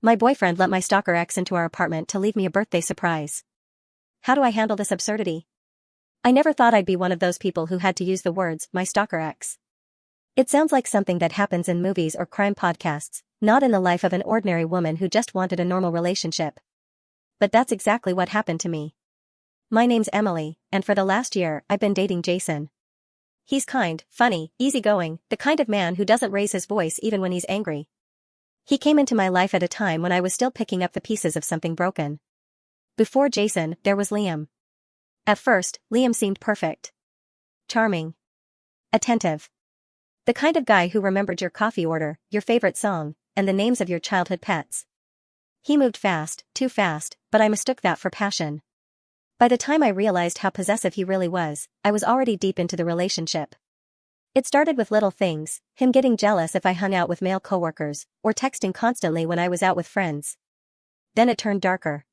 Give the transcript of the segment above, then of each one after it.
My boyfriend let my stalker ex into our apartment to leave me a birthday surprise. How do I handle this absurdity? I never thought I'd be one of those people who had to use the words, my stalker ex. It sounds like something that happens in movies or crime podcasts, not in the life of an ordinary woman who just wanted a normal relationship. But that's exactly what happened to me. My name's Emily, and for the last year, I've been dating Jason. He's kind, funny, easygoing, the kind of man who doesn't raise his voice even when he's angry. He came into my life at a time when I was still picking up the pieces of something broken. Before Jason, there was Liam. At first, Liam seemed perfect. Charming. Attentive. The kind of guy who remembered your coffee order, your favorite song, and the names of your childhood pets. He moved fast, too fast, but I mistook that for passion. By the time I realized how possessive he really was, I was already deep into the relationship. It started with little things, him getting jealous if I hung out with male coworkers, or texting constantly when I was out with friends. Then it turned darker.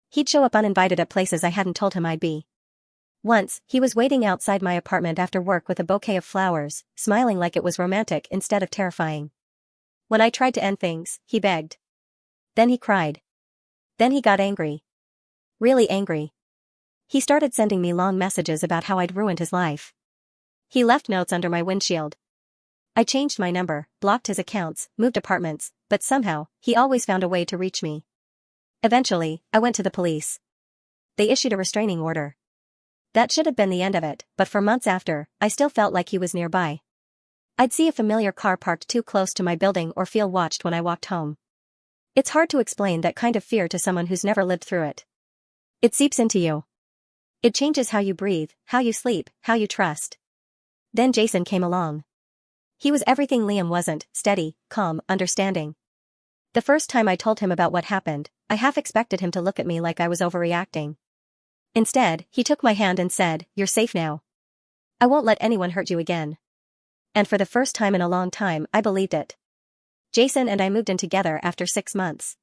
He'd show up uninvited at places I hadn't told him I'd be. Once, he was waiting outside my apartment after work with a bouquet of flowers, smiling like it was romantic instead of terrifying. When I tried to end things, he begged. Then he cried. Then he got angry. Really angry. He started sending me long messages about how I'd ruined his life. He left notes under my windshield. I changed my number, blocked his accounts, moved apartments, but somehow, he always found a way to reach me. Eventually, I went to the police. They issued a restraining order. That should have been the end of it, but for months after, I still felt like he was nearby. I'd see a familiar car parked too close to my building or feel watched when I walked home. It's hard to explain that kind of fear to someone who's never lived through it. It seeps into you. It changes how you breathe, how you sleep, how you trust. Then Jason came along. He was everything Liam wasn't, steady, calm, understanding. The first time I told him about what happened, I half expected him to look at me like I was overreacting. Instead, he took my hand and said, "You're safe now. I won't let anyone hurt you again." And for the first time in a long time, I believed it. Jason and I moved in together after 6 months.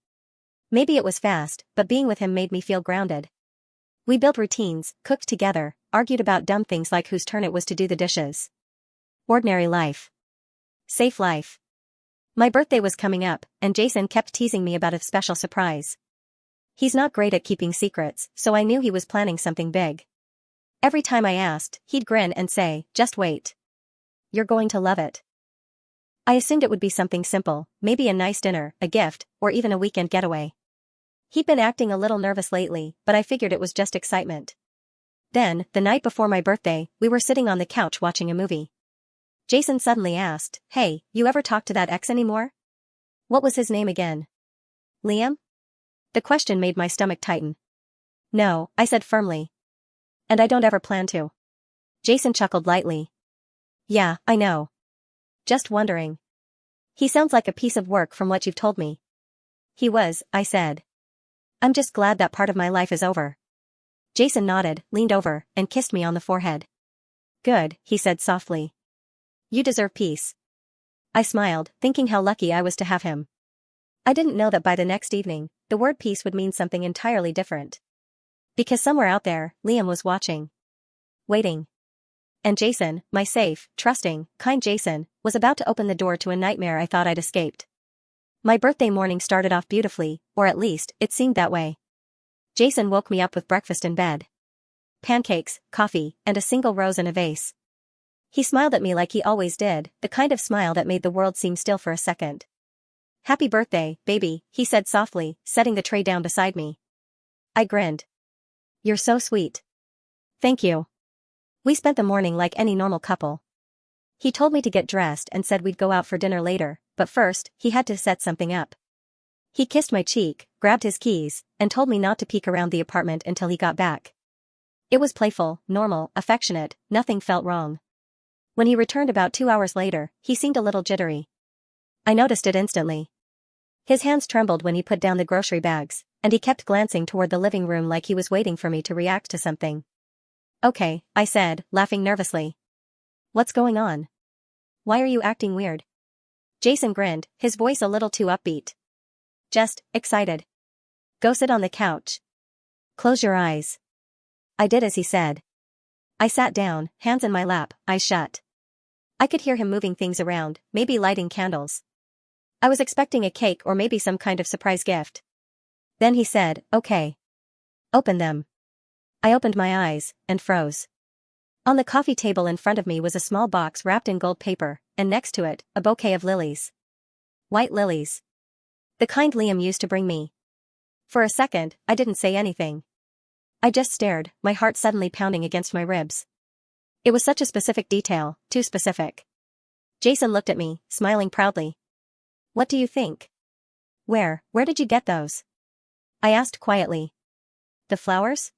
Maybe it was fast, but being with him made me feel grounded. We built routines, cooked together, argued about dumb things like whose turn it was to do the dishes. Ordinary life. Safe life. My birthday was coming up, and Jason kept teasing me about a special surprise. He's not great at keeping secrets, so I knew he was planning something big. Every time I asked, he'd grin and say, "Just wait. You're going to love it." I assumed it would be something simple, maybe a nice dinner, a gift, or even a weekend getaway. He'd been acting a little nervous lately, but I figured it was just excitement. Then, the night before my birthday, we were sitting on the couch watching a movie. Jason suddenly asked, "Hey, you ever talk to that ex anymore? What was his name again? Liam?" The question made my stomach tighten. "No," I said firmly. "And I don't ever plan to." Jason chuckled lightly. "Yeah, I know. Just wondering. He sounds like a piece of work from what you've told me." "He was," I said. "I'm just glad that part of my life is over." Jason nodded, leaned over, and kissed me on the forehead. "Good," he said softly. "You deserve peace." I smiled, thinking how lucky I was to have him. I didn't know that by the next evening, the word peace would mean something entirely different. Because somewhere out there, Liam was watching. Waiting. And Jason, my safe, trusting, kind Jason, was about to open the door to a nightmare I thought I'd escaped. My birthday morning started off beautifully, or at least, it seemed that way. Jason woke me up with breakfast in bed. Pancakes, coffee, and a single rose in a vase. He smiled at me like he always did, the kind of smile that made the world seem still for a second. "Happy birthday, baby," he said softly, setting the tray down beside me. I grinned. "You're so sweet." "Thank you." We spent the morning like any normal couple. He told me to get dressed and said we'd go out for dinner later, but first, he had to set something up. He kissed my cheek, grabbed his keys, and told me not to peek around the apartment until he got back. It was playful, normal, affectionate, nothing felt wrong. When he returned about 2 hours later, he seemed a little jittery. I noticed it instantly. His hands trembled when he put down the grocery bags, and he kept glancing toward the living room like he was waiting for me to react to something. "Okay," I said, laughing nervously. "What's going on? Why are you acting weird?" Jason grinned, his voice a little too upbeat. "Just, excited. Go sit on the couch. Close your eyes." I did as he said. I sat down, hands in my lap, eyes shut. I could hear him moving things around, maybe lighting candles. I was expecting a cake or maybe some kind of surprise gift. Then he said, "Okay. Open them." I opened my eyes, and froze. On the coffee table in front of me was a small box wrapped in gold paper, and next to it, a bouquet of lilies. White lilies. The kind Liam used to bring me. For a second, I didn't say anything. I just stared, my heart suddenly pounding against my ribs. It was such a specific detail, too specific. Jason looked at me, smiling proudly. "What do you think?" Where did you get those?" I asked quietly. "The flowers?"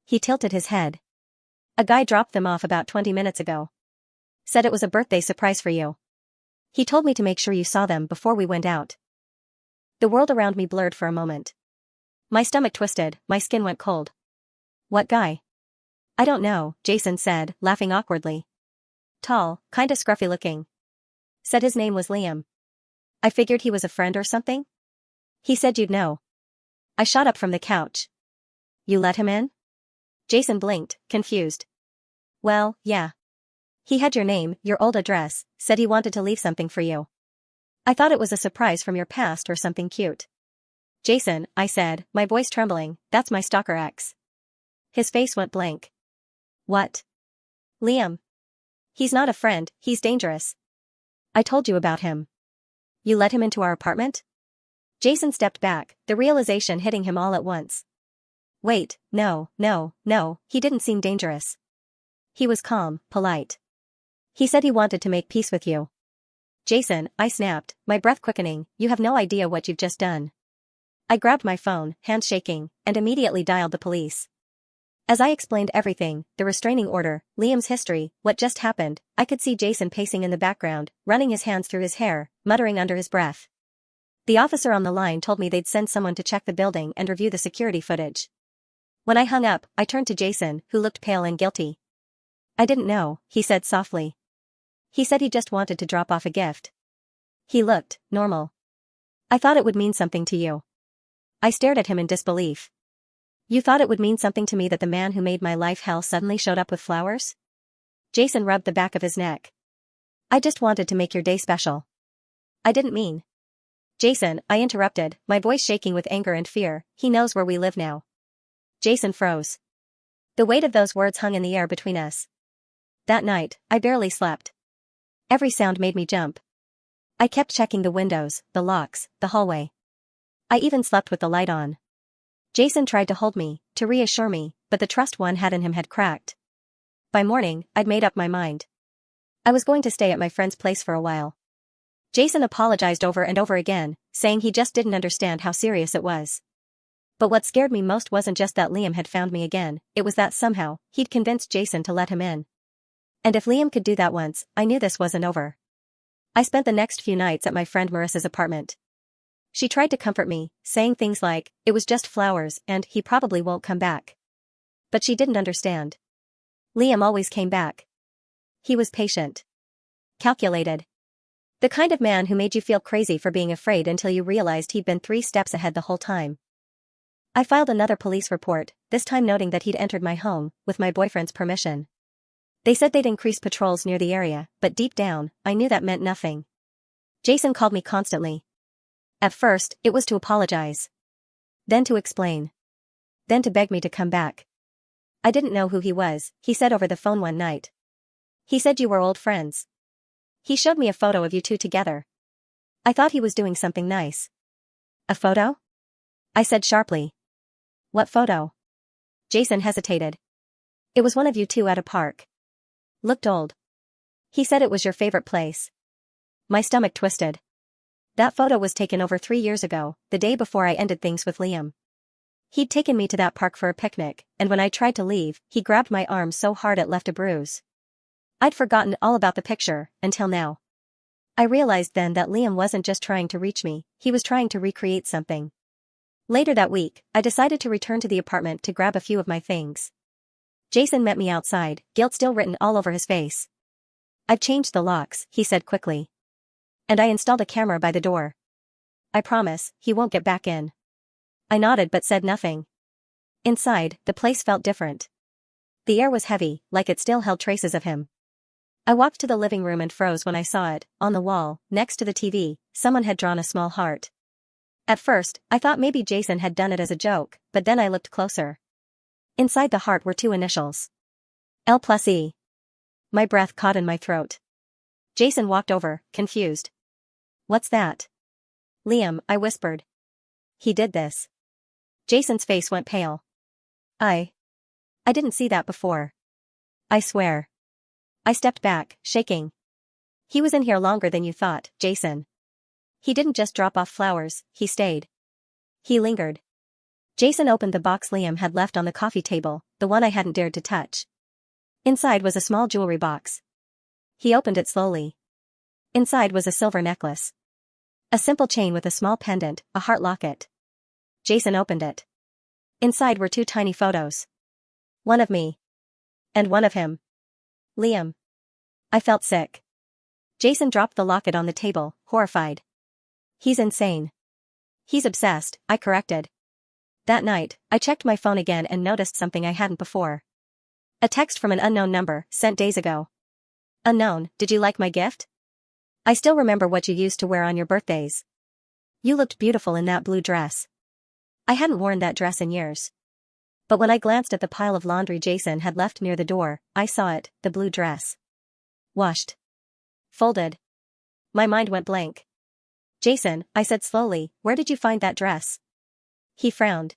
He tilted his head. "A guy dropped them off about 20 minutes ago. Said it was a birthday surprise for you. He told me to make sure you saw them before we went out." The world around me blurred for a moment. My stomach twisted, my skin went cold. "What guy?" "I don't know," Jason said, laughing awkwardly. "Tall, kinda scruffy looking. Said his name was Liam. I figured he was a friend or something? He said you'd know." I shot up from the couch. "You let him in?" Jason blinked, confused. "Well, yeah. He had your name, your old address, said he wanted to leave something for you. I thought it was a surprise from your past or something cute." "Jason," I said, my voice trembling, "that's my stalker ex." His face went blank. "What?" "Liam. He's not a friend, he's dangerous. I told you about him." "You let him into our apartment?" Jason stepped back, the realization hitting him all at once. "Wait, no, he didn't seem dangerous. He was calm, polite. He said he wanted to make peace with you." "Jason," I snapped, my breath quickening, "you have no idea what you've just done." I grabbed my phone, hands shaking, and immediately dialed the police. As I explained everything, the restraining order, Liam's history, what just happened, I could see Jason pacing in the background, running his hands through his hair, muttering under his breath. The officer on the line told me they'd send someone to check the building and review the security footage. When I hung up, I turned to Jason, who looked pale and guilty. "I didn't know," he said softly. "He said he just wanted to drop off a gift. He looked normal. I thought it would mean something to you." I stared at him in disbelief. "You thought it would mean something to me that the man who made my life hell suddenly showed up with flowers?" Jason rubbed the back of his neck. "I just wanted to make your day special. I didn't mean." "Jason," I interrupted, my voice shaking with anger and fear, "he knows where we live now." Jason froze. The weight of those words hung in the air between us. That night, I barely slept. Every sound made me jump. I kept checking the windows, the locks, the hallway. I even slept with the light on. Jason tried to hold me, to reassure me, but the trust one had in him had cracked. By morning, I'd made up my mind. I was going to stay at my friend's place for a while. Jason apologized over and over again, saying he just didn't understand how serious it was. But what scared me most wasn't just that Liam had found me again, it was that somehow, he'd convinced Jason to let him in. And if Liam could do that once, I knew this wasn't over. I spent the next few nights at my friend Marissa's apartment. She tried to comfort me, saying things like, "It was just flowers and he probably won't come back." But she didn't understand. Liam always came back. He was patient. Calculated. The kind of man who made you feel crazy for being afraid until you realized he'd been 3 steps ahead the whole time. I filed another police report, this time noting that he'd entered my home, with my boyfriend's permission. They said they'd increase patrols near the area, but deep down, I knew that meant nothing. Jason called me constantly. At first, it was to apologize. Then to explain. Then to beg me to come back. "I didn't know who he was," he said over the phone one night. "He said you were old friends. He showed me a photo of you two together. I thought he was doing something nice." "A photo?" I said sharply. "What photo?" Jason hesitated. "It was one of you two at a park. Looked old. He said it was your favorite place." My stomach twisted. That photo was taken over 3 years ago, the day before I ended things with Liam. He'd taken me to that park for a picnic, and when I tried to leave, he grabbed my arm so hard it left a bruise. I'd forgotten all about the picture, until now. I realized then that Liam wasn't just trying to reach me, he was trying to recreate something. Later that week, I decided to return to the apartment to grab a few of my things. Jason met me outside, guilt still written all over his face. "I've changed the locks," he said quickly. "And I installed a camera by the door. I promise, he won't get back in." I nodded but said nothing. Inside, the place felt different. The air was heavy, like it still held traces of him. I walked to the living room and froze when I saw it. On the wall, next to the TV, someone had drawn a small heart. At first, I thought maybe Jason had done it as a joke, but then I looked closer. Inside the heart were two initials. L+E. My breath caught in my throat. Jason walked over, confused. What's that? Liam, I whispered. He did this. Jason's face went pale. I didn't see that before. I swear. I stepped back, shaking. He was in here longer than you thought, Jason. He didn't just drop off flowers, he stayed. He lingered. Jason opened the box Liam had left on the coffee table, the one I hadn't dared to touch. Inside was a small jewelry box. He opened it slowly. Inside was a silver necklace. A simple chain with a small pendant, a heart locket. Jason opened it. Inside were two tiny photos. One of me. And one of him. Liam. I felt sick. Jason dropped the locket on the table, horrified. He's insane. He's obsessed, I corrected. That night, I checked my phone again and noticed something I hadn't before. A text from an unknown number, sent days ago. Unknown, did you like my gift? I still remember what you used to wear on your birthdays. You looked beautiful in that blue dress. I hadn't worn that dress in years. But when I glanced at the pile of laundry Jason had left near the door, I saw it, the blue dress. Washed. Folded. My mind went blank. Jason, I said slowly, where did you find that dress? He frowned.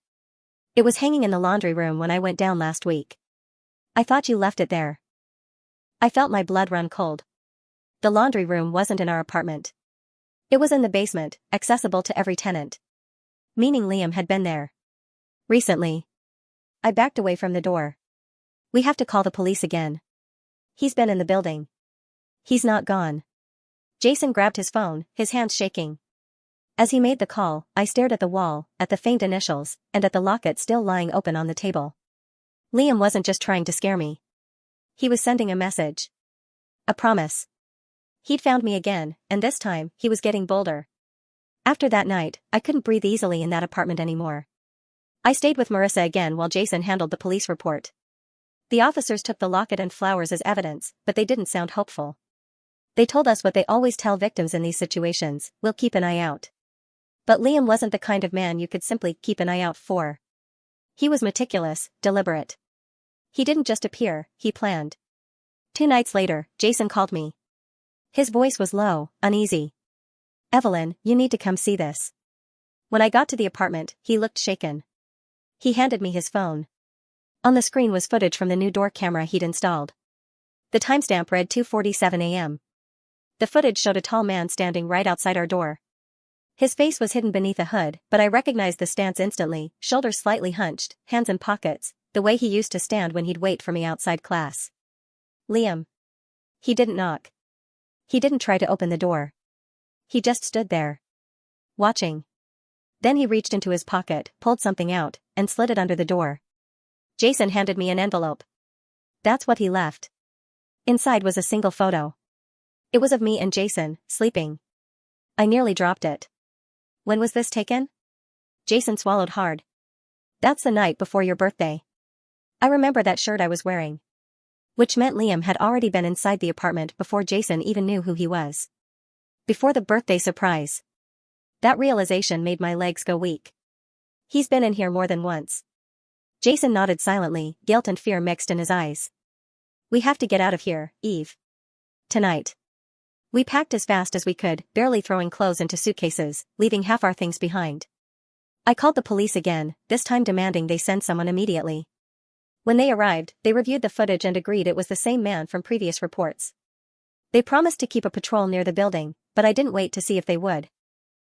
It was hanging in the laundry room when I went down last week. I thought you left it there. I felt my blood run cold. The laundry room wasn't in our apartment. It was in the basement, accessible to every tenant. Meaning Liam had been there. Recently. I backed away from the door. We have to call the police again. He's been in the building. He's not gone. Jason grabbed his phone, his hands shaking. As he made the call, I stared at the wall, at the faint initials, and at the locket still lying open on the table. Liam wasn't just trying to scare me. He was sending a message. A promise. He'd found me again, and this time, he was getting bolder. After that night, I couldn't breathe easily in that apartment anymore. I stayed with Marissa again while Jason handled the police report. The officers took the locket and flowers as evidence, but they didn't sound hopeful. They told us what they always tell victims in these situations, we'll keep an eye out. But Liam wasn't the kind of man you could simply keep an eye out for. He was meticulous, deliberate. He didn't just appear, he planned. 2 nights later, Jason called me. His voice was low, uneasy. Evelyn, you need to come see this. When I got to the apartment, he looked shaken. He handed me his phone. On the screen was footage from the new door camera he'd installed. The timestamp read 2:47 a.m. The footage showed a tall man standing right outside our door. His face was hidden beneath a hood, but I recognized the stance instantly, shoulders slightly hunched, hands in pockets, the way he used to stand when he'd wait for me outside class. Liam. He didn't knock. He didn't try to open the door. He just stood there. Watching. Then he reached into his pocket, pulled something out, and slid it under the door. Jason handed me an envelope. That's what he left. Inside was a single photo. It was of me and Jason, sleeping. I nearly dropped it. When was this taken? Jason swallowed hard. That's the night before your birthday. I remember that shirt I was wearing. Which meant Liam had already been inside the apartment before Jason even knew who he was. Before the birthday surprise. That realization made my legs go weak. He's been in here more than once. Jason nodded silently, guilt and fear mixed in his eyes. We have to get out of here, Eve. Tonight. We packed as fast as we could, barely throwing clothes into suitcases, leaving half our things behind. I called the police again, this time demanding they send someone immediately. When they arrived, they reviewed the footage and agreed it was the same man from previous reports. They promised to keep a patrol near the building, but I didn't wait to see if they would.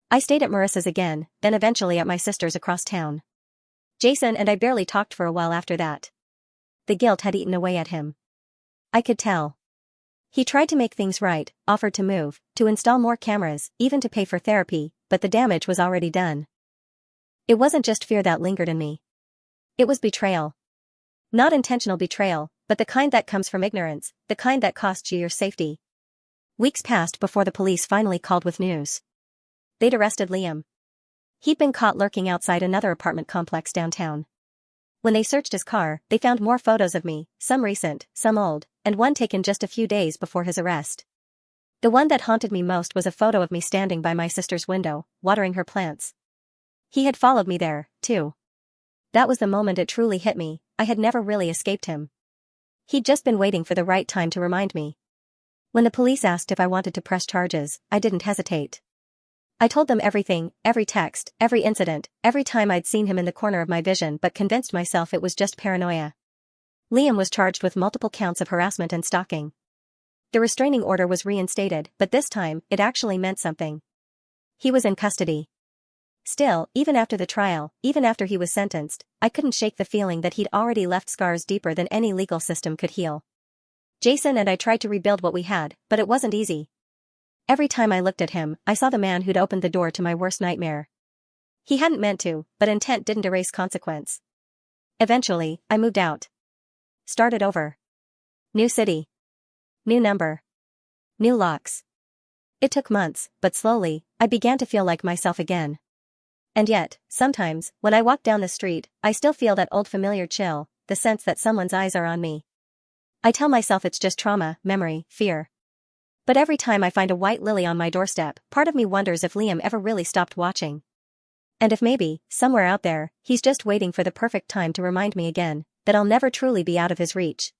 I stayed at Marissa's again, then eventually at my sister's across town. Jason and I barely talked for a while after that. The guilt had eaten away at him. I could tell. He tried to make things right, offered to move, to install more cameras, even to pay for therapy, but the damage was already done. It wasn't just fear that lingered in me. It was betrayal. Not intentional betrayal, but the kind that comes from ignorance, the kind that costs you your safety. Weeks passed before the police finally called with news. They'd arrested Liam. He'd been caught lurking outside another apartment complex downtown. When they searched his car, they found more photos of me, some recent, some old, and one taken just a few days before his arrest. The one that haunted me most was a photo of me standing by my sister's window, watering her plants. He had followed me there, too. That was the moment it truly hit me. I had never really escaped him. He'd just been waiting for the right time to remind me. When the police asked if I wanted to press charges, I didn't hesitate. I told them everything, every text, every incident, every time I'd seen him in the corner of my vision, but convinced myself it was just paranoia. Liam was charged with multiple counts of harassment and stalking. The restraining order was reinstated, but this time, it actually meant something. He was in custody. Still, even after the trial, even after he was sentenced, I couldn't shake the feeling that he'd already left scars deeper than any legal system could heal. Jason and I tried to rebuild what we had, but it wasn't easy. Every time I looked at him, I saw the man who'd opened the door to my worst nightmare. He hadn't meant to, but intent didn't erase consequence. Eventually, I moved out. Started over. New city. New number. New locks. It took months, but slowly, I began to feel like myself again. And yet, sometimes, when I walk down the street, I still feel that old familiar chill, the sense that someone's eyes are on me. I tell myself it's just trauma, memory, fear. But every time I find a white lily on my doorstep, part of me wonders if Liam ever really stopped watching. And if maybe, somewhere out there, he's just waiting for the perfect time to remind me again that I'll never truly be out of his reach.